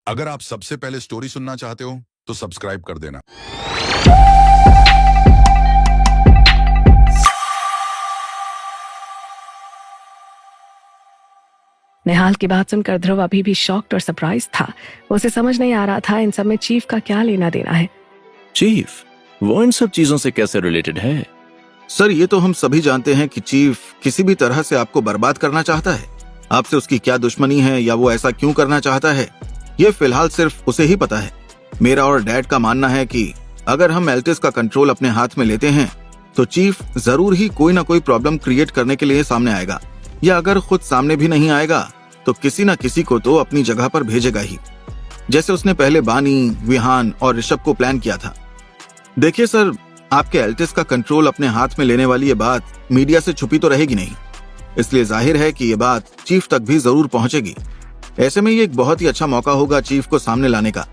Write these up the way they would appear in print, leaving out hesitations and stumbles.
अगर आप सबसे पहले स्टोरी सुनना चाहते हो तो सब्सक्राइब कर देना। निहाल की बात सुनकर ध्रुव अभी भी शॉक्ड और सरप्राइज था। उसे समझ नहीं आ रहा था इन सब में चीफ का क्या लेना देना है। चीफ वो इन सब चीजों से कैसे रिलेटेड है? सर, ये तो हम सभी जानते हैं कि चीफ किसी भी तरह से आपको बर्बाद करना चाहता है। आपसे उसकी क्या दुश्मनी है या वो ऐसा क्यों करना चाहता है, ये फिलहाल सिर्फ उसे ही पता है। मेरा और डैड का मानना है कि अगर हम एल्टिस का कंट्रोल अपने हाथ में लेते हैं तो चीफ जरूर ही कोई ना कोई प्रॉब्लम क्रिएट करने के लिए सामने आएगा, या अगर खुद सामने भी नहीं आएगा तो किसी न किसी को तो अपनी जगह पर भेजेगा ही, जैसे उसने पहले बानी, विहान और ऋषभ को प्लान किया था। देखिए सर, आपके एल्टिस का कंट्रोल अपने हाथ में लेने वाली ये बात मीडिया से छुपी तो रहेगी नहीं, इसलिए जाहिर है कि ये बात चीफ तक भी जरूर पहुंचेगी। ऐसे में ये एक बहुत ही अच्छा मौका होगा चीफ को सामने लाने का।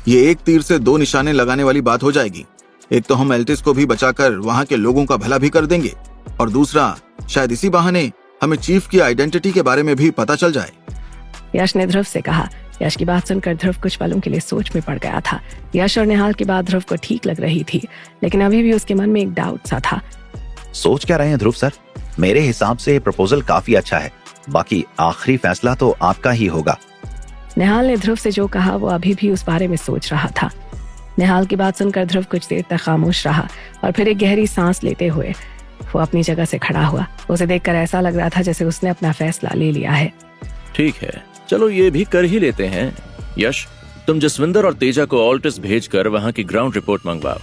ये एक तीर से दो निशाने लगाने वाली बात हो जाएगी। एक तो हम एल्टिस को भी बचाकर वहां के लोगों का भला भी कर देंगे, और दूसरा शायद इसी बहाने हमें चीफ की आइडेंटिटी के बारे में भी पता चल जाए। यश ने ध्रुव से कहा। यश की बात सुनकर ध्रुव कुछ पलों के लिए सोच में पड़ गया था। यश और निहाल की बात ध्रुव को ठीक लग रही थी, लेकिन अभी भी उसके मन में एक डाउट सा था। सोच क्या रहे हैं ध्रुव सर? मेरे हिसाब से प्रपोजल काफी अच्छा है, बाकी आखिरी फैसला तो आपका ही होगा। निहाल ने ध्रुव से जो कहा वो अभी भी उस बारे में सोच रहा था। निहाल की बात सुनकर ध्रुव कुछ देर तक खामोश रहा और फिर एक गहरी सांस लेते हुए वो अपनी जगह से खड़ा हुआ। उसे देखकर ऐसा लग रहा था जैसे उसने अपना फैसला ले लिया है। ठीक है, चलो ये भी कर ही लेते हैं। यश, तुम जसविंदर और तेजा को ऑल्टिस भेजकर वहां की ग्राउंड रिपोर्ट मंगवाओ।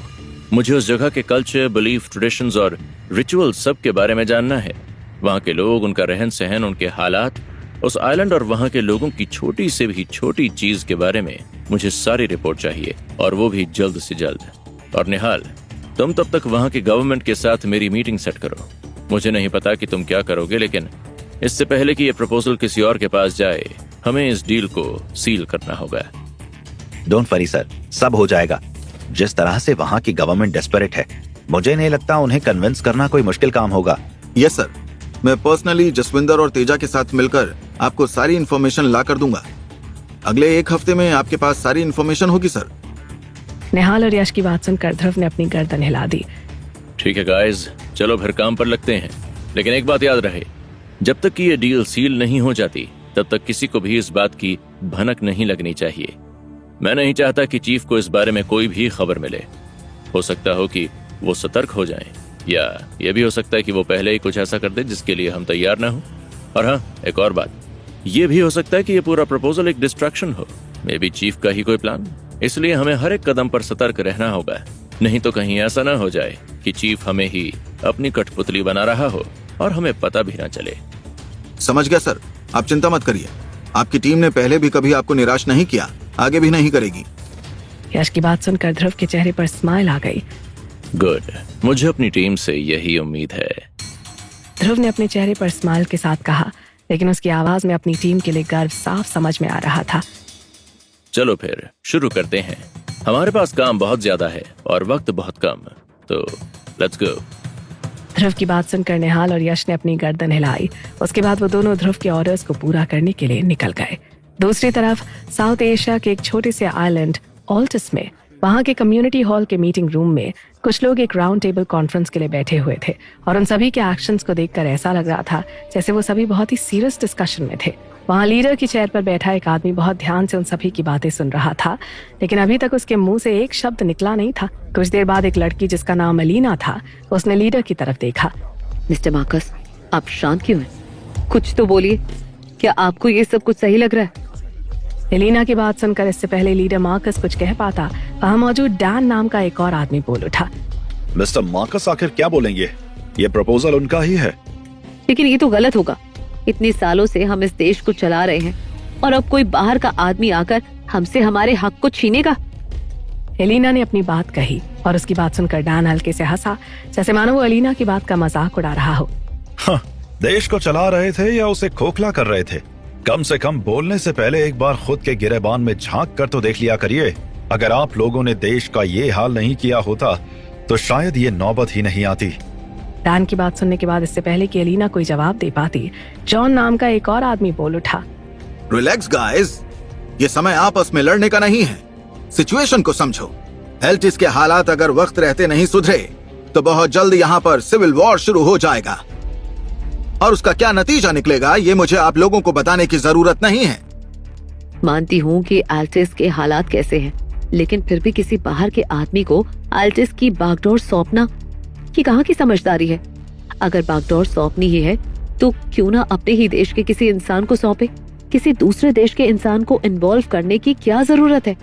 मुझे उस जगह के कल्चर, बिलीफ, ट्रेडिशंस और रिचुअल सब के बारे में जानना है। वहां के लोग, उनका रहन सहन, उनके हालात, उस आइलैंड और वहां के लोगों की छोटी से भी छोटी चीज के बारे में मुझे सारी रिपोर्ट चाहिए, और वो भी जल्द से जल्द। और निहाल, तुम तब तक वहां के गवर्नमेंट के साथ मेरी मीटिंग सेट करो। मुझे नहीं पता कि तुम क्या करोगे, लेकिन इससे पहले कि ये प्रपोजल किसी और के पास जाए, हमें इस डील को सील करना होगा। डोंट वरी सर, सब हो जाएगा। जिस तरह से वहाँ की गवर्नमेंट डेस्परेट है, मुझे नहीं लगता उन्हें कन्विंस करना कोई मुश्किल काम होगा। यस सर, मैं पर्सनली जसविंदर और तेजा के साथ मिलकर आपको सारी इन्फॉर्मेशन ला कर दूंगा। अगले एक हफ्ते में आपके पास सारी इन्फॉर्मेशन होगी सर। निहाल और यश की बात सुनकर ध्रुव ने अपनी गर्दन हिला दी। ठीक है गाइस, चलो फिर काम पर लगते हैं। लेकिन एक बात याद रहे, जब तक कि ये डील सील नहीं हो जाती तब तक किसी को भी इस बात की भनक नहीं लगनी चाहिए। मैं नहीं चाहता कि चीफ को इस बारे में कोई भी खबर मिले। हो सकता हो कि वो सतर्क हो जाएं, या यह भी हो सकता है कि वो पहले ही कुछ ऐसा कर दे जिसके लिए हम तैयार ना हो। और हाँ, एक और बात, ये भी हो सकता है कि ये पूरा प्रपोजल एक डिस्ट्रैक्शन हो, मे बी चीफ का ही कोई प्लान। इसलिए हमें हर एक कदम पर सतर्क रहना होगा, नहीं तो कहीं ऐसा ना हो जाए कि चीफ हमें ही अपनी कठपुतली बना रहा हो और हमें पता भी ना चले। समझ गया सर, आप चिंता मत करिए। आपकी टीम ने पहले भी कभी आपको निराश नहीं किया, आगे भी नहीं करेगी। यश की बात सुनकर ध्रुव के चेहरे पर स्माइल आ गई। गुड, मुझे अपनी टीम से यही उम्मीद है। ध्रुव ने अपने चेहरे पर स्माइल के साथ कहा, लेकिन उसकी आवाज में अपनी टीम के लिए गर्व साफ समझ में आ रहा था। चलो फिर शुरू करते हैं। हमारे पास काम बहुत ज्यादा है और वक्त बहुत कम, तो लेट्स गो। ध्रुव की बात सुनकर निहाल और यश ने अपनी गर्दन हिलाई। उसके बाद वो दोनों ध्रुव के ऑर्डर्स को पूरा करने के लिए निकल गए। दूसरी तरफ साउथ एशिया के एक छोटे से आइलैंड ऑल्टिस में वहां के कम्युनिटी हॉल के मीटिंग रूम में कुछ लोग एक राउंड टेबल कॉन्फ्रेंस के लिए बैठे हुए थे, और उन सभी के एक्शंस को देखकर ऐसा लग रहा था जैसे वो सभी बहुत ही सीरियस डिस्कशन में थे। वहां लीडर की चेयर पर बैठा एक आदमी बहुत ध्यान से उन सभी की बातें सुन रहा था, लेकिन अभी तक उसके मुंह से एक शब्द निकला नहीं था। कुछ देर बाद एक लड़की जिसका नाम अलीना था, उसने लीडर की तरफ देखा। मिस्टर मार्कस, आप शांत क्यों हैं? कुछ तो बोलिए, क्या आपको ये सब कुछ सही लग रहा है? एलिना की बात सुनकर इससे पहले लीडर मार्कस कुछ कह पाता, वहां मौजूद डैन नाम का एक और आदमी बोल उठा। मिस्टर मार्कस आखिर क्या बोलेंगे? ये प्रपोजल उनका ही है। लेकिन ये तो गलत होगा। इतने सालों से हम इस देश को चला रहे हैं, और अब कोई बाहर का आदमी आकर हमसे हमारे हक को छीनेगा। एलिना ने अपनी बात कही, और उसकी बात सुनकर डैन हल्के से हंसा, जैसे मानो वो एलिना की बात का मजाक उड़ा रहा हो। हाँ, देश को चला रहे थे या उसे खोखला कर रहे थे? कम से कम बोलने से पहले एक बार खुद के गिरेबान में झांक कर तो देख लिया करिए। अगर आप लोगों ने देश का ये हाल नहीं किया होता तो शायद ये नौबत ही नहीं आती। डैन की बात सुनने के बाद इससे पहले कि एलिना कोई जवाब दे पाती, जॉन नाम का एक और आदमी बोल उठा। रिलैक्स गाइस, ये समय आपस में लड़ने का नहीं है। सिचुएशन को समझो। एल्टिस के हालात अगर वक्त रहते नहीं सुधरे तो बहुत जल्द यहाँ पर सिविल वॉर शुरू हो जाएगा, और उसका क्या नतीजा निकलेगा ये मुझे आप लोगों को बताने की जरूरत नहीं है। मानती हूँ कि एल्टिस के हालात कैसे हैं, लेकिन फिर भी किसी बाहर के आदमी को एल्टिस की बागडोर सौंपना ये कहाँ की समझदारी है? अगर बागडोर सौंपनी ही है तो क्यों ना अपने ही देश के किसी इंसान को सौंपे? किसी दूसरे देश के इंसान को इन्वॉल्व करने की क्या जरूरत है?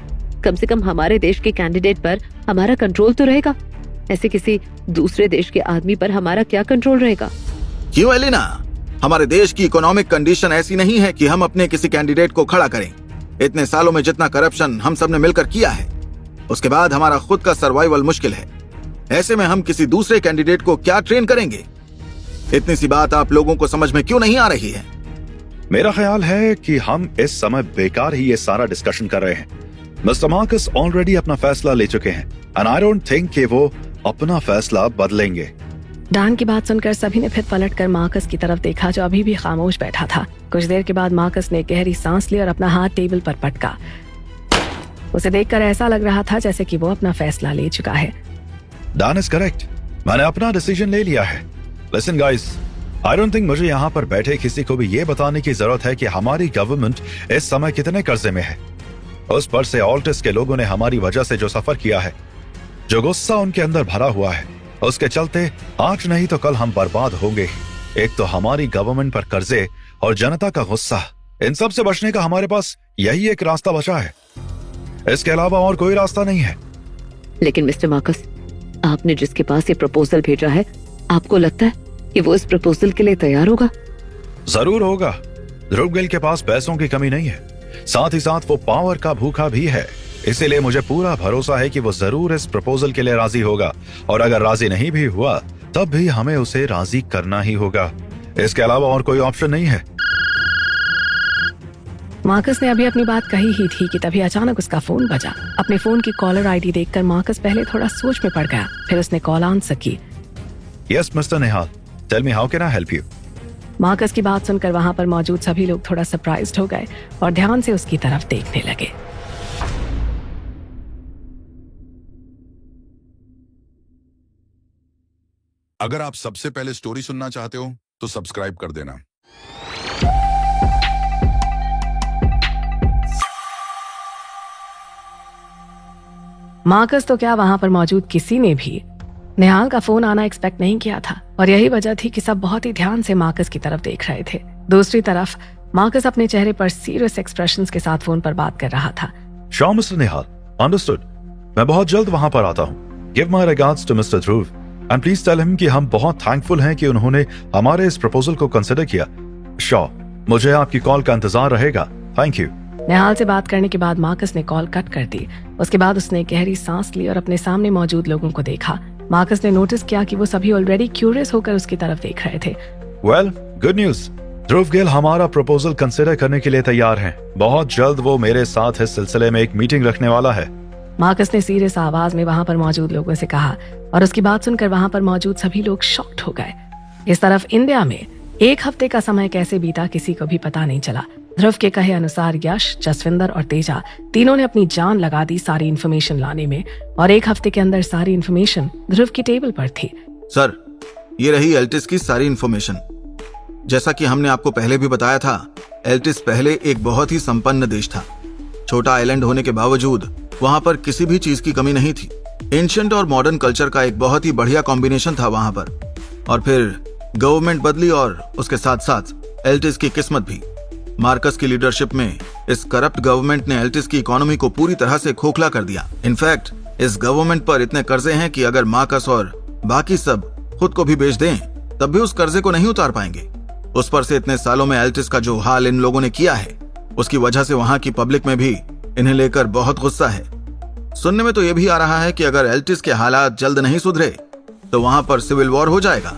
कम से कम हमारे देश के कैंडिडेट पर हमारा कंट्रोल तो रहेगा। ऐसे किसी दूसरे देश के आदमी पर हमारा क्या कंट्रोल रहेगा? क्यों एलिना? हमारे देश की इकोनॉमिक कंडीशन ऐसी नहीं है कि हम अपने किसी कैंडिडेट को खड़ा करें। इतने सालों में जितना करप्शन हम सब ने मिलकर किया है, उसके बाद हमारा खुद का सर्वाइवल मुश्किल है। ऐसे में हम किसी दूसरे कैंडिडेट को क्या ट्रेन करेंगे? इतनी सी बात आप लोगों को समझ में क्यों नहीं आ रही है? मेरा ख्याल है कि हम इस समय बेकार ही ये सारा डिस्कशन कर रहे हैं। मिस्टर मार्कस ऑलरेडी अपना फैसला ले चुके हैं एंड आई डोंट थिंक कि वो अपना फैसला बदलेंगे। डैन की बात सुनकर सभी ने फिर पलटकर मार्कस की तरफ देखा, जो अभी भी खामोश बैठा था। कुछ देर के बाद मार्कस ने गहरी सांस ली और अपना हाथ टेबल पर पटका। उसे देखकर ऐसा लग रहा था जैसे कि वो अपना फैसला ले चुका है। डैन इज करेक्ट, मैंने अपना डिसीजन ले लिया है। Listen guys, I don't think मुझे यहाँ पर बैठे किसी को भी ये बताने की जरूरत है कि हमारी गवर्नमेंट इस समय कितने कर्जे में है। उस पर से ऑल्टिस के लोगों ने हमारी वजह से जो सफर किया है, जो गुस्सा उनके अंदर भरा हुआ है, उसके चलते आज नहीं तो कल हम बर्बाद होंगे। एक तो हमारी गवर्नमेंट पर कर्जे और जनता का गुस्सा, इन सब से बचने का हमारे पास यही एक रास्ता बचा है। इसके अलावा और कोई रास्ता नहीं है। लेकिन मिस्टर मार्कस, आपने जिसके पास ये प्रपोजल भेजा है, आपको लगता है कि वो इस प्रपोजल के लिए तैयार होगा? जरूर होगा। ध्रुव गिल के पास पैसों की कमी नहीं है, साथ ही साथ वो पावर का भूखा भी है। इसीलिए मुझे पूरा भरोसा है कि वो जरूर इस प्रपोजल के लिए राजी होगा, और अगर राजी नहीं भी हुआ तब भी हमें उसे राजी करना ही होगा। इसके अलावा और कोई ऑप्शन नहीं है। मार्कस ने अभी अपनी बात कही ही थी कि तभी अचानक उसका फोन बजा। अपने फोन की कॉलर आईडी देखकर मार्कस पहले थोड़ा सोच में पड़ गया, फिर उसने कॉल आंसर की। Yes mister Nihal, tell me how can I help you? Marcus की बात सुनकर वहां पर मौजूद सभी लोग थोड़ा सरप्राइज्ड हो गए और ध्यान से उसकी तरफ देखने लगे। अगर आप सबसे पहले स्टोरी सुनना चाहते हो तो सब्सक्राइब कर देना। मार्कस तो क्या, वहां पर मौजूद किसी ने भी निहाल का फोन आना एक्सपेक्ट नहीं किया था, और यही वजह थी कि सब बहुत ही ध्यान से मार्कस की तरफ देख रहे थे। दूसरी तरफ मार्कस अपने चेहरे पर सीरियस एक्सप्रेशंस के साथ फोन पर बात कर रहा था। Sure mister Nihal, understood. मैं बहुत जल्द वहां पर आता हूँ। Give my regards to mister Dhruv and please tell him कि हम बहुत थैंकफुल हैं कि उन्होंने हमारे इस प्रपोजल को कंसिडर किया। श्योर, मुझे आपकी कॉल का इंतजार रहेगा। Thank you. निहाल से बात करने के बाद मार्कस ने कॉल कट कर दी। उसके बाद उसने गहरी सांस ली और अपने सामने मौजूद लोगों को देखा। मार्कस ने नोटिस किया कि वो सभी ऑलरेडी क्यूरियस होकर उसकी तरफ देख रहे थे। Well, good news. Dhruv Gill हमारा प्रपोजल कंसिडर करने के लिए तैयार हैं। बहुत जल्द वो मेरे साथ इस सिलसिले में एक मीटिंग रखने वाला है। मार्कस ने सीरियस आवाज में वहां पर मौजूद लोगों से कहा, और उसकी बात सुनकर वहां पर मौजूद सभी लोग शॉक्ड हो गए। इस तरफ इंडिया में एक हफ्ते का समय कैसे बीता किसी को भी पता नहीं चला। ध्रुव के कहे अनुसार यश, जसविंदर और तेजा तीनों ने अपनी जान लगा दी सारी इन्फॉर्मेशन लाने में, और एक हफ्ते के अंदर सारी इन्फॉर्मेशन ध्रुव की टेबल पर थी। सर, ये रही एल्टिस की सारी इन्फॉर्मेशन। जैसा कि हमने आपको पहले भी बताया था, एल्टिस पहले एक बहुत ही संपन्न देश था। छोटा आइलैंड होने के बावजूद वहां पर किसी भी चीज की कमी नहीं थी। एंशिएंट और मॉडर्न कल्चर का एक बहुत ही बढ़िया कॉम्बिनेशन था वहां पर। और फिर गवर्नमेंट बदली और उसके साथ साथ एल्टिस की किस्मत भी। मार्कस की लीडरशिप में इस करप्ट गवर्नमेंट ने एल्टिस की इकोनॉमी को पूरी तरह से खोखला कर दिया। इनफैक्ट इस गवर्नमेंट पर इतने कर्जे हैं कि अगर मार्कस और बाकी सब खुद को भी बेच दें तब भी उस कर्जे को नहीं उतार पाएंगे। उस पर से इतने सालों में एल्टिस का जो हाल इन लोगों ने किया है, उसकी वजह से वहां की पब्लिक में भी इन्हें लेकर बहुत गुस्सा है। सुनने में तो यह भी आ रहा है कि अगर एल्टिस के हालात जल्द नहीं सुधरे तो वहां पर सिविल वॉर हो जाएगा।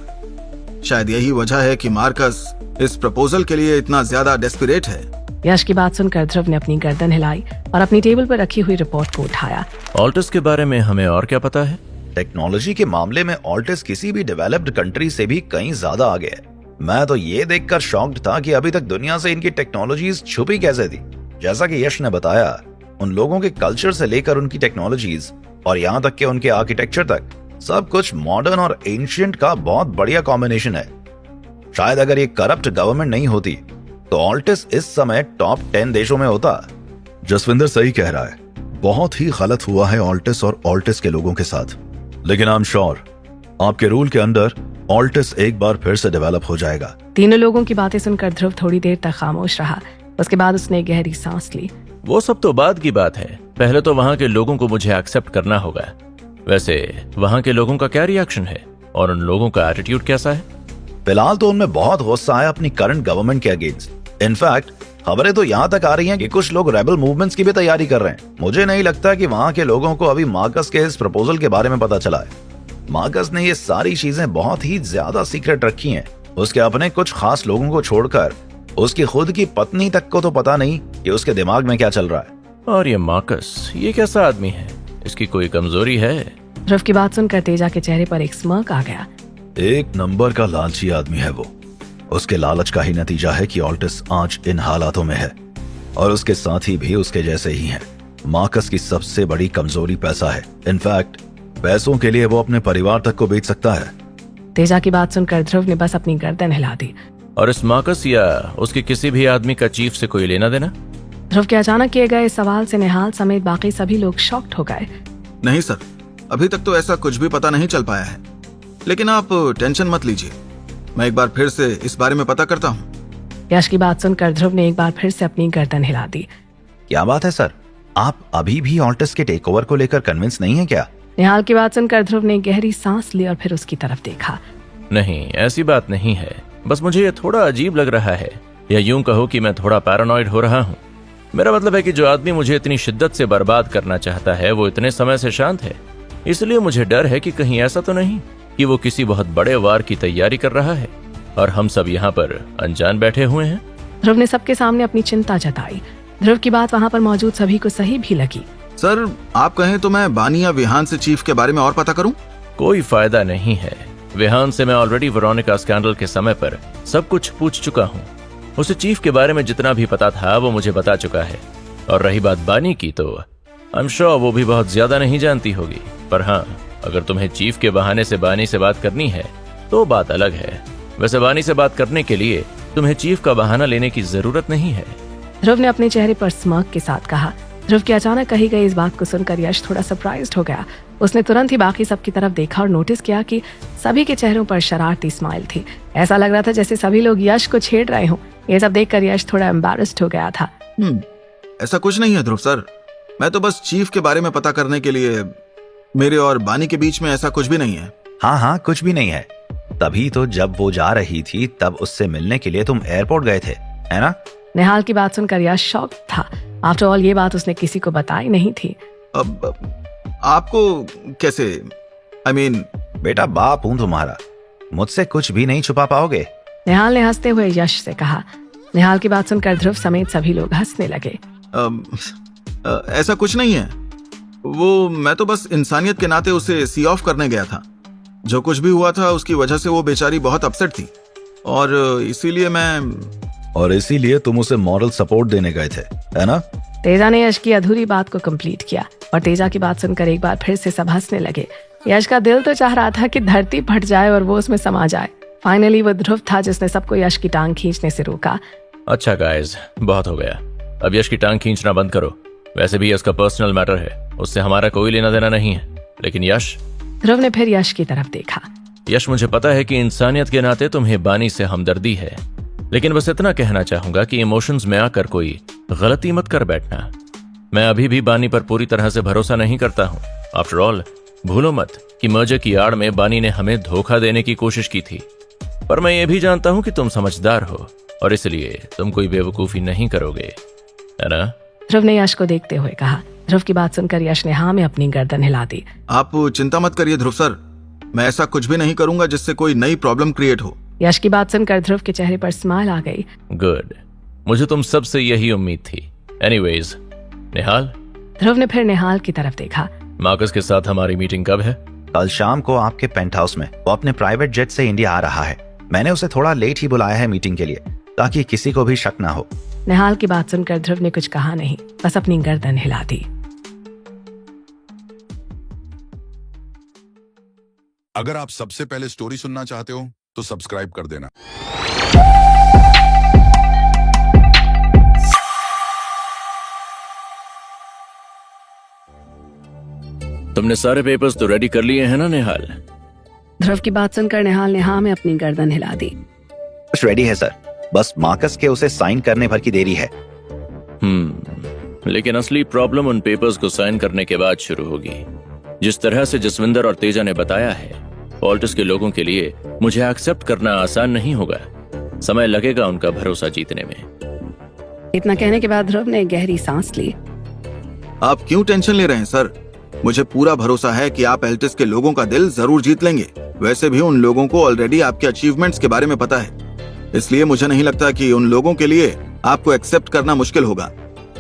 शायद यही वजह है कि मार्कस इस प्रपोजल के लिए इतना ज्यादा डेस्परेट है। यश की बात सुनकर ध्रुव ने अपनी गर्दन हिलाई और अपनी टेबल पर रखी हुई रिपोर्ट को उठाया। ऑल्टिस के बारे में हमें और क्या पता है? टेक्नोलॉजी के मामले में ऑल्टिस किसी भी डेवलप्ड कंट्री से भी कहीं ज्यादा आगे है। मैं तो ये देखकर शॉक्ड था कि अभी तक दुनिया से इनकी टेक्नोलॉजीज छुपी कैसे थी। जैसा कि यश ने बताया, उन लोगों के कल्चर से लेकर उनकी टेक्नोलॉजीज और यहाँ तक कि उनके आर्किटेक्चर तक सब कुछ मॉडर्न और एंशिएंट का बहुत बढ़िया कॉम्बिनेशन है। शायद अगर ये करप्ट गवर्नमेंट नहीं होती तो ऑल्टिस इस समय टॉप 10 देशों में होता। जसविंदर सही कह रहा है, बहुत ही गलत हुआ है ऑल्टिस और ऑल्टिस के लोगों के साथ, लेकिन आई एम श्योर आपके रूल के अंदर ऑल्टिस एक बार फिर से डेवलप हो जाएगा। तीनों लोगों की बातें सुनकर ध्रुव थोड़ी देर तक खामोश रहा। उसके बाद उसने गहरी सांस ली। वो सब तो बाद की बात है, पहले तो वहाँ के लोगों को मुझे एक्सेप्ट करना होगा। वैसे वहाँ के लोगों का क्या रिएक्शन है और उन लोगों का एटीट्यूड कैसा है? फिलहाल तो उनमें बहुत गुस्सा है अपनी करंट गवर्नमेंट के अगेंस्ट। इनफैक्ट खबरें तो यहाँ तक आ रही हैं कि कुछ लोग रेबल मूवमेंट्स की भी तैयारी कर रहे हैं। मुझे नहीं लगता कि वहाँ के लोगों को अभी मार्कस के इस प्रपोजल के बारे में पता चला है। मार्कस ने ये सारी चीजें बहुत ही ज्यादा सीक्रेट रखी हैं। उसके अपने कुछ खास लोगों को छोड़कर उसकी खुद की पत्नी तक को तो पता नहीं कि उसके दिमाग में क्या चल रहा है। और ये मार्कस, ये कैसा आदमी है? इसकी कोई कमजोरी है? ध्रुव की बात सुनकर तेजा के चेहरे पर एक स्mirk आ गया। एक नंबर का लालची आदमी है वो। उसके लालच का ही नतीजा है कि ऑल्टिस आज इन हालातों में है, और उसके साथी भी उसके जैसे ही हैं। मार्कस की सबसे बड़ी कमजोरी पैसा है। इनफैक्ट पैसों के लिए वो अपने परिवार तक को बेच सकता है। तेजा की बात सुनकर ध्रुव ने बस अपनी गर्दन हिला दी। और इस मार्कस या उसके किसी भी आदमी का चीफ से कोई लेना देना? ध्रुव के अचानक किए गए इस सवाल से निहाल समेत बाकी सभी लोग शॉक्ड हो गए। नहीं सर, अभी तक तो ऐसा कुछ भी पता नहीं चल पाया है, लेकिन आप टेंशन मत लीजिए, मैं एक बार फिर से इस बारे में पता करता हूँ। यश की बात सुनकर ध्रुव ने एक बार फिर से अपनी गर्दन हिला दी। क्या बात है सर, आप अभी भी ऑल्टिस के टेक ओवर को लेकर कन्विंस नहीं है क्या? निहाल की बात सुनकर ध्रुव ने गहरी सांस ली और फिर उसकी तरफ देखा। नहीं, ऐसी बात नहीं है, बस मुझे ये थोड़ा अजीब लग रहा है, या यूं कहो कि मैं थोड़ा पैरानॉइड हो रहा हूँ। मेरा मतलब है कि जो आदमी मुझे इतनी शिद्दत से बर्बाद करना चाहता है वो इतने समय से शांत है, इसलिए मुझे डर है कि कहीं ऐसा तो नहीं कि वो किसी बहुत बड़े वार की तैयारी कर रहा है और हम सब यहाँ पर अनजान बैठे हुए हैं। ध्रुव ने सबके सामने अपनी चिंता जताई। ध्रुव की बात वहाँ पर मौजूद सभी को सही भी लगी। सर, आप कहें तो मैं बानी या विहान से चीफ के बारे में और पता करूं? कोई फायदा नहीं है। विहान से मैं ऑलरेडी वेरोनिका स्कैंडल के समय पर सब कुछ पूछ चुका हूँ। उसे चीफ के बारे में जितना भी पता था वो मुझे बता चुका है। और रही बात बानी की, तो आई एम श्योर वो भी बहुत ज्यादा नहीं जानती होगी। पर हाँ, अगर तुम्हें चीफ के बहाने से बानी से बात करनी है तो बात अलग है। वैसे बानी से बात करने के लिए तुम्हें चीफ का बहाना लेने की जरूरत नहीं है। ध्रुव ने अपने चेहरे पर स्mirk के साथ कहा। ध्रुव की अचानक कही गई इस बात को सुनकर यश थोड़ा सरप्राइज्ड हो गया। उसने तुरंत ही बाकी सबकी तरफ देखा और नोटिस किया कि सभी के चेहरों पर शरारती स्माइल थी। ऐसा लग रहा था जैसे सभी लोग यश को छेड़ रहे हों। ये सब देखकर यश थोड़ा एम्बैरेस्ड हो गया था। ऐसा कुछ नहीं है ध्रुव सर, मैं तो बस चीफ के बारे में पता करने के लिए, मेरे और बानी के बीच में ऐसा कुछ भी नहीं है। हाँ हाँ, कुछ भी नहीं है। तभी तो जब वो जा रही थी तब उससे मिलने के लिए तुम एयरपोर्ट गए थे, है ना? निहाल की बात सुनकर यश शॉक था। आफ्टर ऑल ये बात उसने किसी को बताई नहीं थी। अब आपको कैसे, आई मीन बेटा, बाप हूं तुम्हारा, मुझसे कुछ भी नहीं छुपा पाओगे। निहाल ने हंसते हुए यश से कहा। निहाल की बात सुनकर ध्रुव समेत सभी लोग हंसने लगे। ऐसा कुछ नहीं है, वो मैं तो बस इंसानियत के नाते उसे सी ऑफ करने गया था। जो कुछ भी हुआ था उसकी वजह से वो बेचारी बहुत अपसेट थी, और इसीलिए तुम उसे मॉरल सपोर्ट देने गए थे, है ना? तेजा ने यश की अधूरी बात को कंप्लीट किया और तेजा की बात सुनकर एक बार फिर से सब हंसने लगे। यश का दिल तो चाह रहा था कि धरती फट जाए और वो उसमें समा जाए। फाइनली वो ध्रुव था जिसने सबको यश की टांग खींचने से रोका। अच्छा गाइस, बहुत हो गया, अब यश की टांग खींचना बंद करो। वैसे भी उसका पर्सनल मैटर है, उससे हमारा कोई लेना देना नहीं है। लेकिन यश, ध्रुव ने फिर यश की तरफ देखा। यश, मुझे पता है कि इंसानियत के नाते तुम्हें बानी से हमदर्दी है, लेकिन बस इतना कहना चाहूंगा कि इमोशंस में आकर कोई गलती मत कर बैठना। मैं अभी भी बानी पर पूरी तरह से भरोसा नहीं करता हूँ। आफ्टर ऑल, भूलो मत कि मर्जर की आड़ में बानी ने हमें धोखा देने की कोशिश की थी। पर मैं ये भी जानता हूँ कि तुम समझदार हो और इसलिए तुम कोई बेवकूफी नहीं करोगे, है ना? ध्रुव ने यश को देखते हुए कहा। ध्रुव की बात सुनकर यश ने हाँ में अपनी गर्दन हिला दी। आप चिंता मत करिए ध्रुव सर, मैं ऐसा कुछ भी नहीं करूंगा जिससे कोई नई प्रॉब्लम क्रिएट हो। यश की बात सुनकर ध्रुव के चेहरे पर स्माइल आ गई। गुड, मुझे तुम सबसे यही उम्मीद थी। एनीवेज, निहाल। ध्रुव ने फिर निहाल की तरफ देखा। मार्कस के साथ हमारी मीटिंग कब है? कल शाम को आपके पेंट हाउस में। वो अपने प्राइवेट जेट से इंडिया आ रहा है। मैंने उसे थोड़ा लेट ही बुलाया है मीटिंग के लिए, ताकि किसी को भी शक ना हो। निहाल की बात सुनकर ध्रुव ने कुछ कहा नहीं, बस अपनी गर्दन हिला दी। अगर आप सबसे पहले स्टोरी सुनना चाहते हो तो सब्सक्राइब कर देना। तुमने सारे पेपर्स तो रेडी कर लिए हैं ना निहाल? ध्रुव की बात सुनकर निहाल ने हाँ में अपनी गर्दन हिला दी। कुछ रेडी है सर, बस मार्कस के उसे साइन करने भर की देरी है। लेकिन असली प्रॉब्लम उन पेपर्स को साइन करने के बाद शुरू होगी। जिस तरह से जसविंदर और तेजा ने बताया है, ऑल्टिस के लोगों के लिए मुझे एक्सेप्ट करना आसान नहीं होगा। समय लगेगा उनका भरोसा जीतने में। इतना कहने के बाद ध्रुव ने एक गहरी सांस ली। आप क्यों टेंशन ले रहे हैं सर? मुझे पूरा भरोसा है कि आप एल्टिस के लोगों का दिल जरूर जीत लेंगे। वैसे भी उन लोगों को ऑलरेडी आपके अचीवमेंट्स के बारे में पता है, इसलिए मुझे नहीं लगता कि उन लोगों के लिए आपको एक्सेप्ट करना मुश्किल होगा।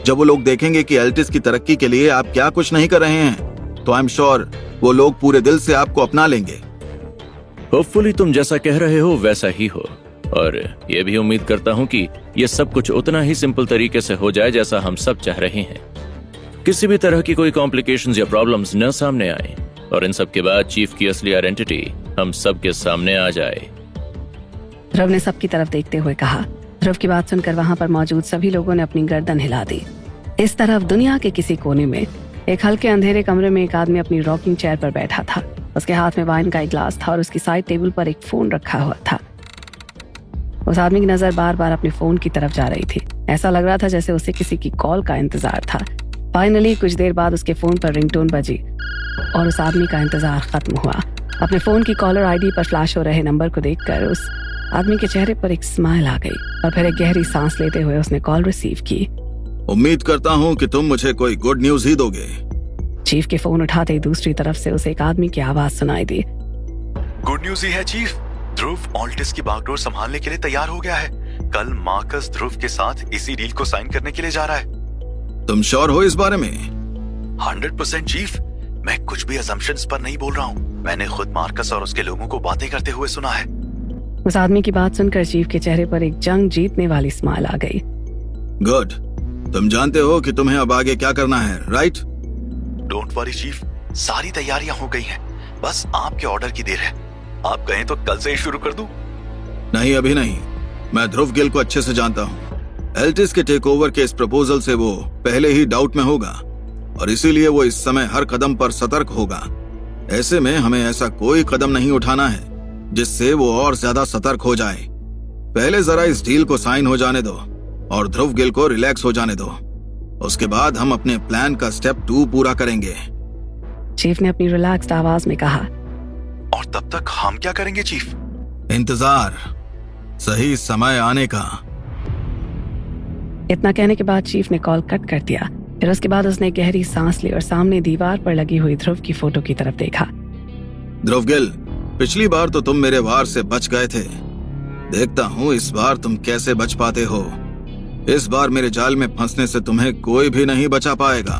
जब वो लोग देखेंगे कि एल्टिस की तरक्की के लिए आप क्या कुछ नहीं कर रहे हैं, तो आई एम श्योर वो लोग पूरे दिल से आपको अपना लेंगे। होपफुली तुम जैसा कह रहे हो वैसा ही हो, और ये भी उम्मीद करता हूँ कि ये सब कुछ उतना ही सिंपल तरीके से हो जाए जैसा हम सब चाह रहे हैं। किसी भी तरह की कोई कॉम्प्लिकेशंस या प्रॉब्लम्स न सामने आए, और इन सब के बाद चीफ की असली आइडेंटिटी हम सब के सामने आ जाए। ध्रुव ने सबकी तरफ देखते हुए कहा। ध्रुव की बात सुनकर वहां पर मौजूद सभी लोगों ने अपनी गर्दन हिला दी। इस तरफ दुनिया के किसी कोने में एक हल्के अंधेरे कमरे में एक आदमी अपनी रॉकिंग चेयर पर बैठा था। उसके हाथ में वाइन का एक ग्लास था और उसकी साइड टेबल पर एक फोन रखा हुआ था। उस आदमी की नजर बार बार अपने फोन की तरफ जा रही थी। ऐसा लग रहा था जैसे उसे किसी की कॉल का इंतजार था। फाइनली कुछ देर बाद उसके फोन पर रिंगटोन बजी और उस आदमी का इंतजार खत्म हुआ। अपने फोन की कॉलर आईडी पर फ्लैश हो रहे नंबर को देखकर उस आदमी के चेहरे पर एक स्माइल आ गई और फिर एक गहरी सांस लेते हुए उसने कॉल रिसीव की। उम्मीद करता हूँ कि तुम मुझे कोई गुड न्यूज ही दोगे। चीफ के फोन उठाते ही दूसरी तरफ से उसे एक आदमी की आवाज सुनाई दी। गुड न्यूज ही है चीफ, ध्रुव ऑल्टिस की बागडोर संभालने के लिए तैयार हो गया है। कल मार्कस ध्रुव के साथ इसी डील को साइन करने के लिए जा रहा है। तुम श्योर हो इस बारे में? 100% चीफ, मैं कुछ भी असम्पशंस पर नहीं बोल रहा हूँ। मैंने खुद मार्कस और उसके लोगों को बातें करते हुए सुना है। उस आदमी की बात सुनकर चीफ के चेहरे पर एक जंग जीतने वाली स्माइल आ गई। गुड, तुम जानते हो कि तुम्हें अब आगे क्या करना है, राइट? डोंट वरी चीफ, सारी तैयारियां हो गई हैं। बस आपके ऑर्डर की देर है। आप कहें तो कल से ही शुरू कर दूं? नहीं, अभी नहीं। मैं ध्रुव गिल को अच्छे से जानता हूँ। एल्टिस के टेक ओवर के इस प्रपोजल से वो पहले ही डाउट में होगा और इसीलिए वो इस समय हर कदम पर सतर्क होगा। ऐसे में हमें ऐसा कोई कदम नहीं उठाना है जिससे वो और ज्यादा सतर्क हो जाए। पहले जरा इस डील को साइन हो जाने दो और ध्रुव गिल को रिलैक्स हो जाने दो। उसके बाद हम अपने प्लान का स्टेप 2 पूरा करेंगे। चीफ ने अपनी रिलैक्स्ड आवाज में कहा। और तब तक हम क्या करेंगे चीफ? इंतजार, सही समय आने का। इतना कहने के बाद चीफ ने कॉल कट कर दिया। फिर उसके बाद उसने गहरी सांस ली और सामने दीवार पर लगी हुई ध्रुव की फोटो की तरफ देखा। ध्रुव गिल, पिछली बार तो तुम मेरे वार से बच गए थे। देखता हूँ इस बार तुम कैसे बच पाते हो। इस बार मेरे जाल में फंसने से तुम्हें कोई भी नहीं बचा पाएगा।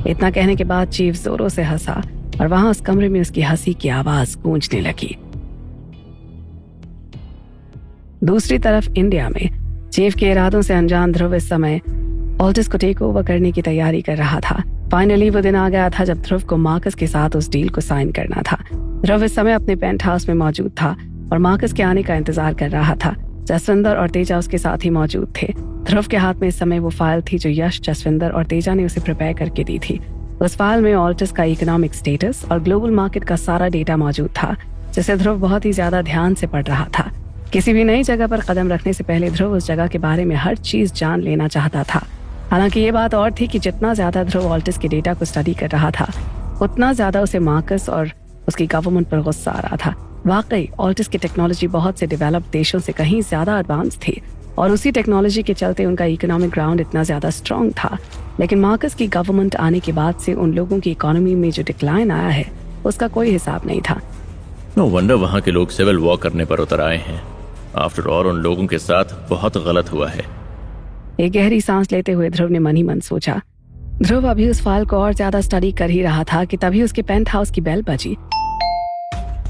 इतना कहने के बाद चीफ जोरों से हंसा और वहां उस कमरे में उसकी हंसी की आवाज गूंजने लगी। दूसरी तरफ इंडिया में चीफ के इरादों से अनजान ध्रुव इस समय ऑल्टिस को टेक ओवर करने की तैयारी कर रहा था। फाइनली वो दिन आ गया था जब ध्रुव को मार्कस के साथ उस डील को साइन करना था। ध्रुव इस समय अपने पेंट हाउस में मौजूद था और मार्कस के आने का इंतजार कर रहा था। जसविंदर और तेजा उसके साथ ही मौजूद थे। ध्रुव के हाथ में इस समय वो फाइल थी जो यश, जसविंदर और तेजा ने उसे प्रिपेयर करके दी थी। उस फाइल में ऑल्टिस का इकोनॉमिक स्टेटस और ग्लोबल मार्केट का सारा डेटा मौजूद था, जिसे ध्रुव बहुत ही ज्यादा ध्यान से पढ़ रहा था। किसी भी नई जगह पर कदम रखने से पहले ध्रुव उस जगह के बारे में हर चीज जान लेना चाहता था। हालांकि ये बात और थी कि जितना ज्यादा ध्रुव ऑल्टिस के डेटा को स्टडी कर रहा था, उतना ज्यादा उसे मार्कस और उसकी गवर्नमेंट पर गुस्सा आ रहा था। वाकई ऑल्टिस की टेक्नोलॉजी बहुत से डेवलप्ड देशों से कहीं ज्यादा एडवांस थी और उसी टेक्नोलॉजी के चलते उनका इकोनॉमिक ग्राउंड इतना ज्यादा स्ट्रांग था। लेकिन मार्कस की गवर्नमेंट आने के बाद से उन लोगों की इकोनॉमी में जो डिक्लाइन आया है, उसका कोई हिसाब नहीं था। नो वंडर वहां के लोग सिविल वॉर करने पर उतर आए हैं। आफ्टर ऑल उन लोगों के साथ बहुत गलत हुआ है। एक गहरी सांस लेते हुए ध्रुव ने मन ही मन सोचा। ध्रुव अभी उस फाइल को और ज्यादा स्टडी कर ही रहा था कि तभी उसके पेंट हाउस की बेल बजी।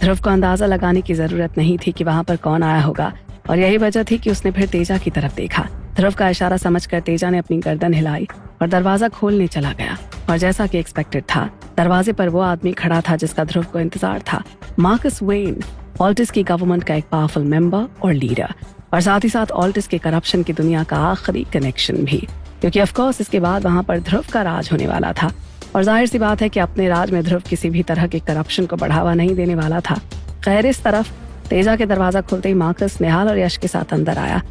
ध्रुव को अंदाजा लगाने की जरूरत नहीं थी कि वहां पर कौन आया होगा, और यही वजह थी कि उसने फिर तेजा की तरफ देखा। ध्रुव का इशारा समझकर तेजा ने अपनी गर्दन हिलाई और दरवाजा खोलने चला गया। और जैसा कि एक्सपेक्टेड था, दरवाजे पर वो आदमी खड़ा था जिसका ध्रुव को इंतजार था। मार्कस वेन, ऑल्टिस की गवर्नमेंट का एक पावरफुल मेंबर और लीडर, और साथ ही साथ ऑल्टिस के करप्शन की दुनिया का आखिरी कनेक्शन भी, क्योंकि ऑफकोर्स इसके बाद वहां पर ध्रुव का राज होने वाला था। और जाहिर सी बात है कि अपने राज में ध्रुव किसी भी तरह के करप्शन को बढ़ावा नहीं देने वाला था। खैर, इस तरफ तेजा के दरवाजा खुलते ही मार्कस निहाल और यश के साथ अंदर आया।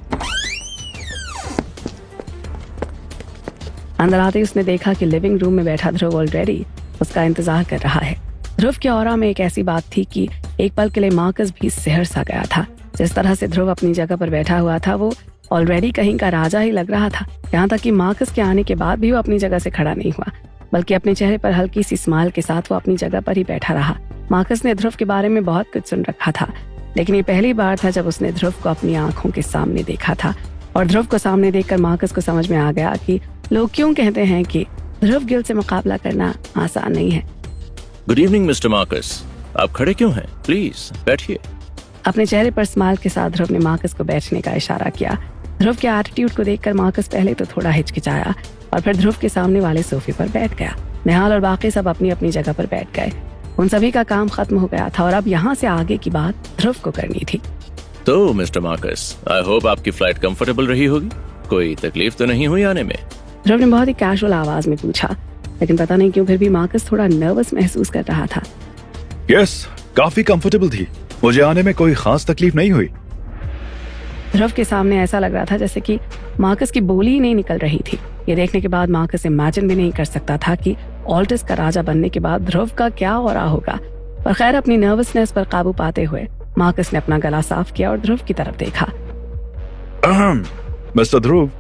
अंदर आते ही उसने देखा कि लिविंग रूम में बैठा ध्रुव ऑलरेडी उसका इंतजार कर रहा है। ध्रुव के ऑरा में एक ऐसी बात थी कि एक पल के लिए मार्कस भी सिहर सा गया था। जिस तरह से ध्रुव अपनी जगह पर बैठा हुआ था, वो ऑलरेडी कहीं का राजा ही लग रहा था। यहाँ तक कि मार्कस के आने के बाद भी वो अपनी जगह से खड़ा नहीं हुआ, बल्कि अपने चेहरे पर हल्की सी स्माइल के साथ वो अपनी जगह पर ही बैठा रहा। मार्कस ने ध्रुव के बारे में बहुत कुछ सुन रखा था, लेकिन ये पहली बार था जब उसने ध्रुव को अपनी आंखों के सामने देखा था। और ध्रुव को सामने देखकर मार्कस को समझ में आ गया कि लोग क्यों कहते हैं कि ध्रुव गिल से मुकाबला करना आसान नहीं है। गुड इवनिंग मिस्टर मार्कस, आप खड़े क्यों हैं? प्लीज बैठिए। अपने चेहरे पर स्माइल के साथ ध्रुव ने मार्कस को बैठने का इशारा किया। ध्रुव के एटीट्यूड को देखकर मार्कस पहले तो थोड़ा हिचकिचाया और फिर ध्रुव के सामने वाले सोफे पर बैठ गया। निहाल और बाकी सब अपनी अपनी जगह पर बैठ गए। उन सभी का काम खत्म हो गया था और अब यहाँ से आगे की बात ध्रुव को करनी थी। तो मिस्टर मार्कस, आई होप आपकी फ्लाइट कंफर्टेबल रही होगी। कोई तकलीफ तो नहीं हुई आने में? ध्रुव ने बहुत ही कैजुअल आवाज में पूछा, लेकिन पता नहीं क्यों फिर भी मार्कस थोड़ा नर्वस महसूस कर रहा था। यस, काफी कंफर्टेबल थी। मुझे आने में कोई खास तकलीफ नहीं हुई। ध्रुव के सामने ऐसा लग रहा था जैसे कि मार्कस की बोली ही नहीं निकल रही थी। ये देखने के बाद मार्कस इमेजिन भी नहीं कर सकता था कि ऑल्टिस का राजा बनने के बाद ध्रुव का क्या हो रहा होगा। पर खैर, अपनी नर्वसनेस पर काबू पाते हुए मार्कस ने अपना गला साफ किया और ध्रुव की तरफ देखा। मिस्टर ध्रुव,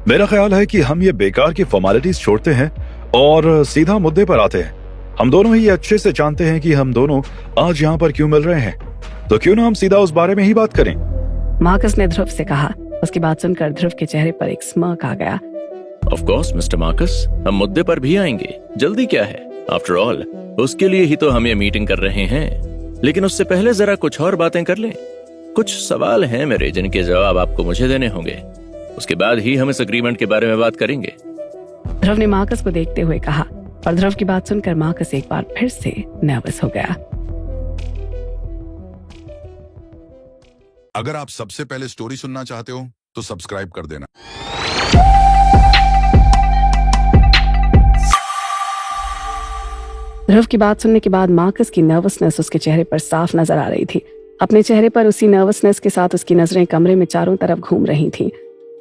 मेरा ख्याल है कि हम ये बेकार की फॉर्मेलिटीज छोड़ते हैं और सीधा मुद्दे पर आते हैं। हम दोनों ही ये अच्छे से जानते हैं कि हम दोनों आज यहाँ पर क्यों मिल रहे हैं, तो क्यों ना हम सीधा उस बारे में ही बात करें। मार्कस ने ध्रुव से कहा। उसकी बात सुनकर ध्रुव के चेहरे पर एक स्mirk आ गया। ऑफ कोर्स मिस्टर मार्कस, हम मुद्दे पर भी आएंगे। जल्दी क्या है? आफ्टर ऑल उसके लिए ही तो हम ये मीटिंग कर रहे हैं। लेकिन उससे पहले जरा कुछ और बातें कर लें। कुछ सवाल हैं मेरे जिनके जवाब आपको मुझे देने होंगे। उसके बाद ही हम इस एग्रीमेंट के बारे में बात करेंगे। ध्रुव ने मार्कस को देखते हुए कहा और ध्रुव की बात सुनकर मार्कस एक बार फिर से नर्वस हो गया। अगर आप सबसे पहले स्टोरी सुनना चाहते हो तो सब्सक्राइब कर देना। ध्रुव की बात सुनने के बाद मार्कस की नर्वसनेस उसके चेहरे पर साफ नजर आ रही थी। अपने चेहरे पर उसी नर्वसनेस के साथ उसकी नजरें कमरे में चारों तरफ घूम रही थीं।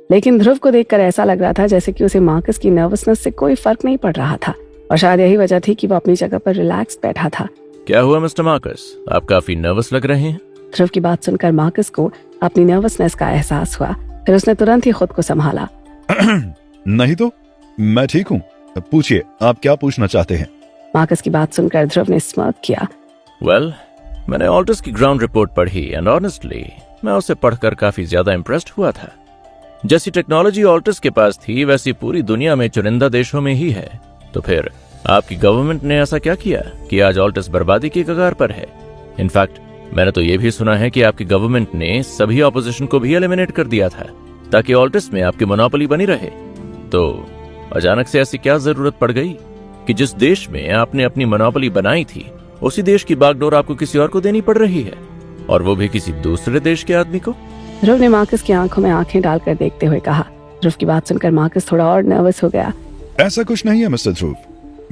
लेकिन ध्रुव को देखकर ऐसा लग रहा था जैसे कि उसे मार्कस की नर्वसनेस से कोई फर्क नहीं पड़ रहा था, और शायद यही वजह थी कि वो अपनी जगह पर रिलैक्स बैठा था। क्या हुआ मिस्टर मार्कस, आप काफी नर्वस लग रहे हैं? ध्रुव की बात सुनकर मार्कस को अपनी नर्वसनेस का एहसास हुआ। फिर उसने तुरंत ही खुद को संभाला। नहीं तो मैं ठीक हूँ। पूछिए, आप क्या पूछना चाहते हैं? मार्कस की बात सुनकर ध्रुव ने स्mirk किया। वेल, मैंने ऑल्टिस की ग्राउंड रिपोर्ट पढ़ी एंड ऑनेस्टली मैं उसे पढ़कर काफी ज्यादा इम्प्रेस्ड हुआ था। जैसी टेक्नोलॉजी ऑल्टिस के पास थी वैसी पूरी दुनिया में चुनिंदा देशों में ही है। तो फिर आपकी गवर्नमेंट ने ऐसा क्या किया कि आज ऑल्टिस बर्बादी की कगार पर है? इनफैक्ट मैंने तो ये भी सुना है कि आपकी गवर्नमेंट ने सभी ऑपोजिशन को भी एलिमिनेट कर दिया था ताकि ऑल्टिस में आपकी मोनोपोली बनी रहे। तो अचानक से ऐसी क्या जरूरत पड़ गई कि जिस देश में आपने अपनी मोनोपोली बनाई थी उसी देश की बागडोर आपको किसी और को देनी पड़ रही है, और वो भी किसी दूसरे देश के आदमी को? ध्रुव ने मार्कस की आंखों में आंखें डालकर देखते हुए कहा। ध्रुव की बात सुनकर मार्कस थोड़ा और नर्वस हो गया। ऐसा कुछ नहीं है मिस्टर ध्रुव।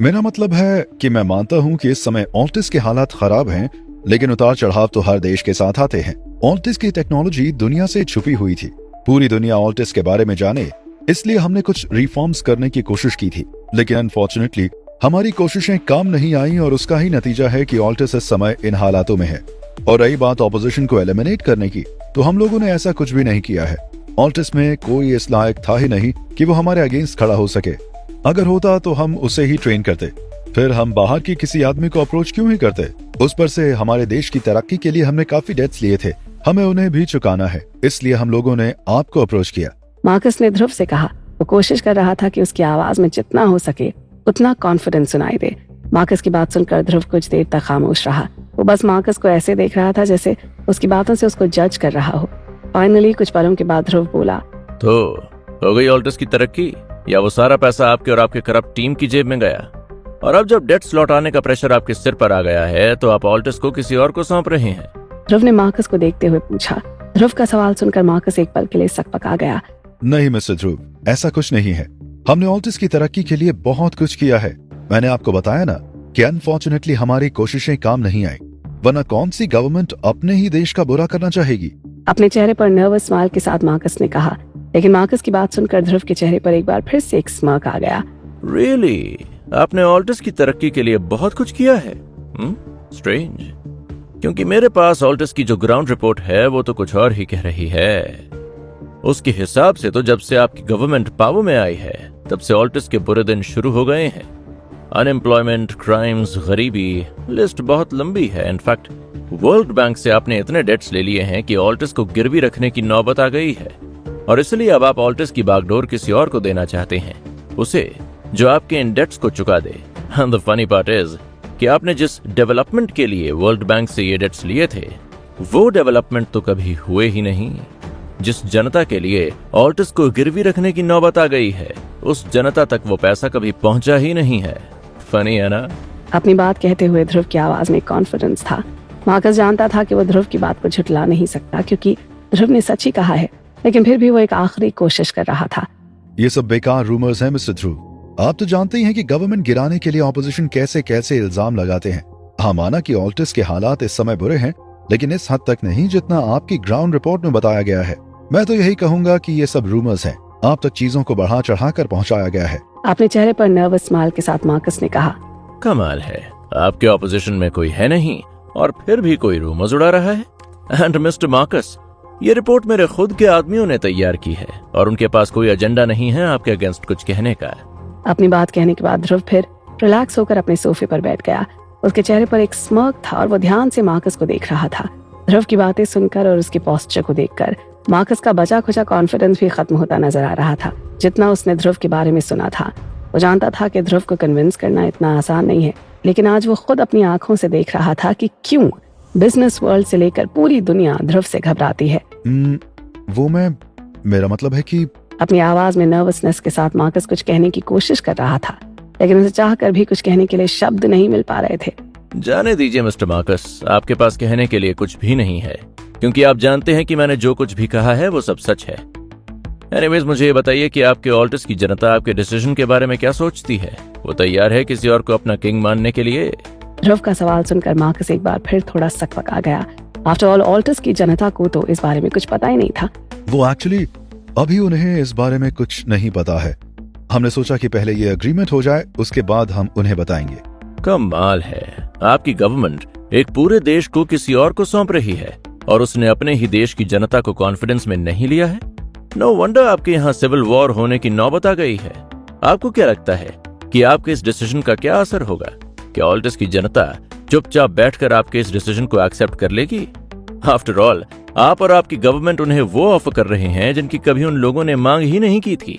मेरा मतलब है कि मैं मानता हूँ कि इस समय ऑल्टिस के हालात खराब हैं, लेकिन उतार चढ़ाव तो हर देश के साथ आते हैं। ऑल्टिस की टेक्नोलॉजी दुनिया से छुपी हुई थी। पूरी दुनिया ऑल्टिस के बारे में जाने, इसलिए हमने कुछ रिफॉर्म्स करने की कोशिश की थी, लेकिन अनफॉर्चुनेटली हमारी कोशिशें काम नहीं आई और उसका ही नतीजा है कि ऑल्टिस इस समय इन हालातों में है। और रही बात ऑपोजिशन को एलिमिनेट करने की, तो हम लोगों ने ऐसा कुछ भी नहीं किया है। ऑल्टिस में कोई इस लायक था ही नहीं कि वो हमारे अगेंस्ट खड़ा हो सके। अगर होता तो हम उसे ही ट्रेन करते, फिर हम बाहर की किसी आदमी को अप्रोच क्यों ही करते? उस पर से हमारे देश की तरक्की के लिए हमने काफी डेट्स लिए थे, हमें उन्हें भी चुकाना है, इसलिए हम लोगों ने आपको अप्रोच किया। मार्कस ने ध्रुव से कहा। वो कोशिश कर रहा था कि उसकी आवाज में जितना हो सके उतना कॉन्फिडेंस सुनाई दे। मार्कस की बात सुनकर ध्रुव कुछ देर तक खामोश रहा। वो वो बस मार्कस को ऐसे देख रहा था जैसे उसकी बातों से उसको जज कर रहा हो। फाइनली कुछ पलों के बाद ध्रुव बोला, तो हो गई ऑल्टस की तरक्की, या वो सारा पैसा आपके और आपके करप्ट टीम की जेब में गया? और अब जब डेट्स लौटाने का प्रेशर आपके सिर पर आ गया है तो आप ऑल्टस को किसी और को सौंप रहे हैं? ध्रुव ने मार्कस को देखते हुए पूछा। ध्रुव का सवाल सुनकर मार्कस एक पल के लिए सकपका गया। नहीं मिस्टर ध्रुव, ऐसा कुछ नहीं है। हमने ऑल्टिस की तरक्की के लिए बहुत कुछ किया है। मैंने आपको बताया ना कि अनफॉर्चुनेटली हमारी कोशिशें काम नहीं आई, वरना कौन सी गवर्नमेंट अपने ही देश का बुरा करना चाहेगी। अपने चेहरे पर नर्वस स्माइल के साथ मार्कस ने कहा, लेकिन मार्कस की बात सुनकर ध्रुव के चेहरे पर एक बार फिर से एक स्मार्क आ गया। रियली? आपने ऑल्टस की तरक्की के लिए बहुत कुछ किया है? स्ट्रेंज, क्योंकि मेरे पास ऑल्टस की जो ग्राउंड रिपोर्ट है वो तो कुछ और ही कह रही है। उसके हिसाब से तो जब से आपकी गवर्नमेंट पावर में आई है तब से ऑल्टस के बुरे दिन शुरू हो गए हैं। अनएम्प्लॉयमेंट, क्राइम्स, गरीबी, लिस्ट बहुत लंबी है। इनफैक्ट वर्ल्ड बैंक से आपने इतने डेट्स ले लिए हैं कि ऑल्टस को गिरवी रखने की नौबत आ गई है, और इसलिए अब आप ऑल्टस की बागडोर किसी और को देना चाहते हैं, उसे जो आपके इन डेट्स को चुका दे। द फनी पार्ट इज कि आपने जिस डेवलपमेंट के लिए वर्ल्ड बैंक से ये डेट्स लिए थे वो डेवलपमेंट तो कभी हुए ही नहीं। जिस जनता के लिए ऑल्टस को गिरवी रखने की नौबत आ गई है उस जनता तक वो पैसा कभी पहुंचा ही नहीं है। फनी है ना? अपनी बात कहते हुए ध्रुव की आवाज में कॉन्फिडेंस था। मार्कस जानता था कि वो ध्रुव की बात को झुठला नहीं सकता, क्योंकि ध्रुव ने सच ही कहा है, लेकिन फिर भी वो एक आखिरी कोशिश कर रहा था। ये सब बेकार रूमर्स हैं मिस्टर ध्रुव। आप तो जानते ही हैं कि गवर्नमेंट गिराने के लिए ऑपोजिशन कैसे कैसे इल्जाम लगाते हैं। हाँ, माना कि ऑल्टिस के हालात इस समय बुरे हैं, लेकिन इस हद तक नहीं जितना आपकी ग्राउंड रिपोर्ट में बताया गया है। मैं तो यही कहूंगा कि ये सब रूमर्स हैं। आप तक चीजों को बढ़ा चढ़ा कर पहुंचाया गया है। अपने चेहरे पर नर्वस स्माइल के साथ मार्कस ने कहा, कमाल है, आपके ऑपोजिशन में कोई है नहीं और फिर भी कोई रूमर्स उड़ा रहा है। एंड मिस्टर मार्कस, ये रिपोर्ट मेरे खुद के आदमियों ने तैयार की है और उनके पास कोई एजेंडा नहीं है आपके अगेंस्ट कुछ कहने का। अपनी बात कहने के बाद ध्रुव फिर रिलैक्स होकर अपने सोफे पर बैठ गया। उसके चेहरे पर एक स्मर्क था और वो ध्यान से मार्कस को देख रहा था। ध्रुव की बातें सुनकर और उसके पोस्चर को देखकर मार्कस का बचा खुचा कॉन्फिडेंस भी खत्म होता नजर आ रहा था। जितना उसने ध्रुव के बारे में सुना था, वो जानता था कि ध्रुव को कन्विंस करना इतना आसान नहीं है, लेकिन आज वो खुद अपनी आंखों से देख रहा था कि क्यों बिजनेस वर्ल्ड से लेकर पूरी दुनिया ध्रुव से घबराती है। मेरा मतलब है कि अपनी आवाज में नर्वसनेस के साथ मार्कस कुछ कहने की कोशिश कर रहा था, लेकिन उसे चाहकर भी कुछ कहने के लिए शब्द नहीं मिल पा रहे थे। जाने दीजिए मिस्टर मार्कस, आपके पास कहने के लिए कुछ भी नहीं है, क्योंकि आप जानते हैं कि मैंने जो कुछ भी कहा है वो सब सच है। एनीवेज, मुझे ये बताइए कि आपके ऑल्टस की जनता आपके डिसीजन के बारे में क्या सोचती है? वो तैयार है किसी और को अपना किंग मानने के लिए? ध्रुव का सवाल सुनकर मार्कस एक बार फिर थोड़ा सकपका गया। आफ्टर ऑल, ऑल्टस की जनता को तो इस बारे में कुछ पता ही नहीं था। वो एक्चुअली अभी उन्हें इस बारे में कुछ नहीं पता है। हमने सोचा कि पहले ये एग्रीमेंट हो जाए, उसके बाद हम उन्हें बताएंगे। कमाल है, आपकी गवर्नमेंट एक पूरे देश को किसी और को सौंप रही है और उसने अपने ही देश की जनता को कॉन्फिडेंस में नहीं लिया है। नो वंडर आपके यहाँ सिविल वॉर होने की नौबत आ गई है। आपको क्या लगता है कि आपके इस डिसीजन का क्या असर होगा? क्या ऑल्टस की जनता चुपचाप बैठकर आपके इस डिसीजन को एक्सेप्ट कर लेगी? आफ्टर ऑल, आप और आपकी गवर्नमेंट उन्हें वो ऑफर कर रहे हैं जिनकी कभी उन लोगों ने मांग ही नहीं की थी,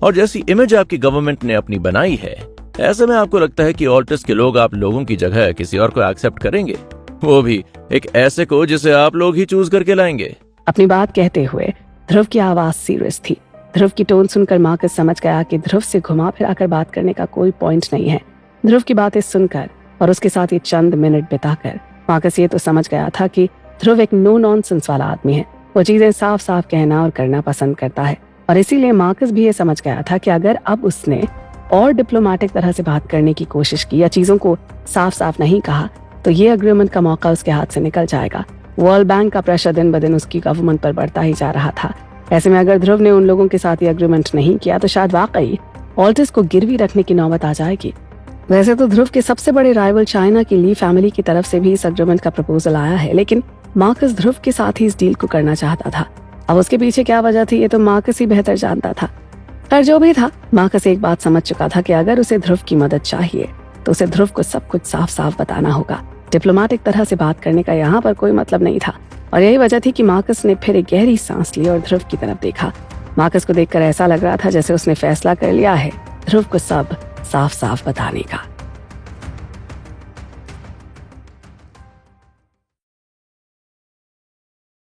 और जैसी इमेज आपकी गवर्नमेंट ने अपनी बनाई है, ऐसे में आपको लगता है कि ऑल्टस के लोग आप लोगों की जगह किसी और को एक्सेप्ट करेंगे, वो भी एक ऐसे को जिसे आप लोग ही चूज करके लाएंगे। अपनी बात कहते हुए ध्रुव की आवाज सीरियस थी। ध्रुव की टोन सुनकर मार्कस समझ गया कि ध्रुव से घुमा फिराकर बात करने का कोई पॉइंट नहीं है। ध्रुव की बातें सुनकर और उसके साथ ये चंद मिनट बिताकर मार्कस ये तो समझ गया था कि ध्रुव एक नो नॉनसेंस वाला आदमी है। वो चीजें साफ साफ कहना और करना पसंद करता है, और इसीलिए मार्कस भी ये समझ गया था कि अगर अब उसने और डिप्लोमेटिक तरह से बात करने की कोशिश की या चीजों को साफ साफ नहीं कहा तो ये एग्रीमेंट का मौका उसके हाथ से निकल जाएगा। वर्ल्ड बैंक का प्रेशर दिन ब दिन उसकी गवर्नमेंट पर बढ़ता ही जा रहा था। ऐसे में अगर ध्रुव ने उन लोगों के साथ ये एग्रीमेंट नहीं किया तो शायद वाकई ऑल्टस को गिरवी रखने की नौबत आ जाएगी। वैसे तो ध्रुव के सबसे बड़े राइवल चाइना की ली फैमिली की तरफ से भी इस एग्रीमेंट का प्रपोजल आया है, लेकिन मार्कस ध्रुव के साथ ही इस डील को करना चाहता था। अब उसके पीछे क्या वजह थी ये तो मार्कस ही बेहतर जानता था। पर जो भी था, मार्कस एक बात समझ चुका था कि अगर उसे ध्रुव की मदद चाहिए तो उसे ध्रुव को सब कुछ साफ साफ बताना होगा। डिप्लोमेटिक तरह से बात करने का यहाँ पर कोई मतलब नहीं था, और यही वजह थी कि मार्कस ने फिर एक गहरी सांस ली और ध्रुव की तरफ देखा। मार्कस को देखकर ऐसा लग रहा था जैसे उसने फैसला कर लिया है ध्रुव को सब साफ साफ बताने का।